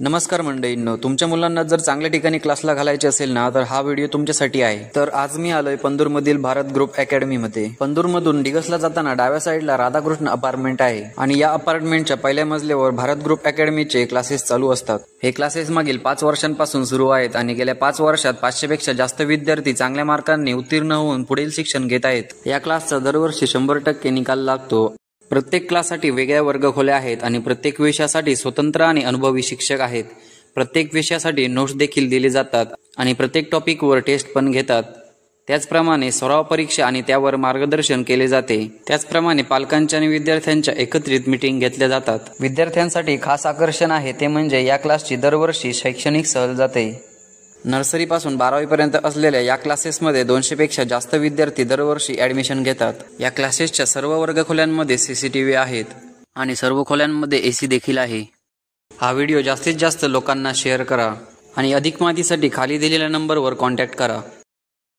नमस्कार मंडळींनो, तुमच्या मुलांना जर चांगल्या ठिकाणी क्लासला घालायचे असेल ना तर हा व्हिडिओ तुमच्यासाठी आहे। तर आज मी आलोय पंदूरमधील भारत ग्रुप अकॅडमी मध्ये। पंदूरमधून डिगसला जाताना डाव्या साईडला राधाकृष्ण अपार्टमेंट आहे आणि या अपार्टमेंटच्या पहिल्या मजल्यावर भारत ग्रुप अकॅडमीचे क्लासेस चालू असतात। हे क्लासेस मागील 5 वर्षांपासून सुरू आहेत आणि गेल्या 5 वर्षात 500 पेक्षा जास्त विद्यार्थी चांगल्या मार्कांनी उत्तीर्ण होऊन पुढील शिक्षण घेत आहेत। या क्लासचा दरवर्षी 100% निकाल लागतो। प्रत्येक क्लाससाठी वेगळ्या वर्गखोल्या आहेत आणि प्रत्येक विषयासाठी स्वतंत्र आणि अनुभवी शिक्षक आहेत। प्रत्येक विषयासाठी नोट्स देखील दिले जातात आणि प्रत्येक टॉपिकवर टेस्ट पण घेतात। त्याचप्रमाणे सराव परीक्षा आणि त्यावर मार्गदर्शन केले जाते। त्याचप्रमाणे पालकांच्या आणि विद्यार्थ्यांच्या एकत्रित मीटिंग घेतल्या जातात। विद्यार्थ्यांसाठी खास आकर्षण आहे ते म्हणजे या क्लासची दरवर्षी शैक्षणिक सहल जाते। नर्सरी पासून 12वी पर्यंत असलेल्या या क्लासेसमध्ये 200 पेक्षा जास्त विद्यार्थी दरवर्षी ऍडमिशन घेतात। या क्लासेसच्या सर्व वर्गखोल्यांमध्ये CCTV आहेत आणि सर्व खोल्यांमध्ये AC देखील आहे। हा व्हिडिओ जास्तीत जास्त लोकांना शेअर करा आणि अधिक माहितीसाठी खाली दिलेल्या नंबरवर कॉन्टॅक्ट करा।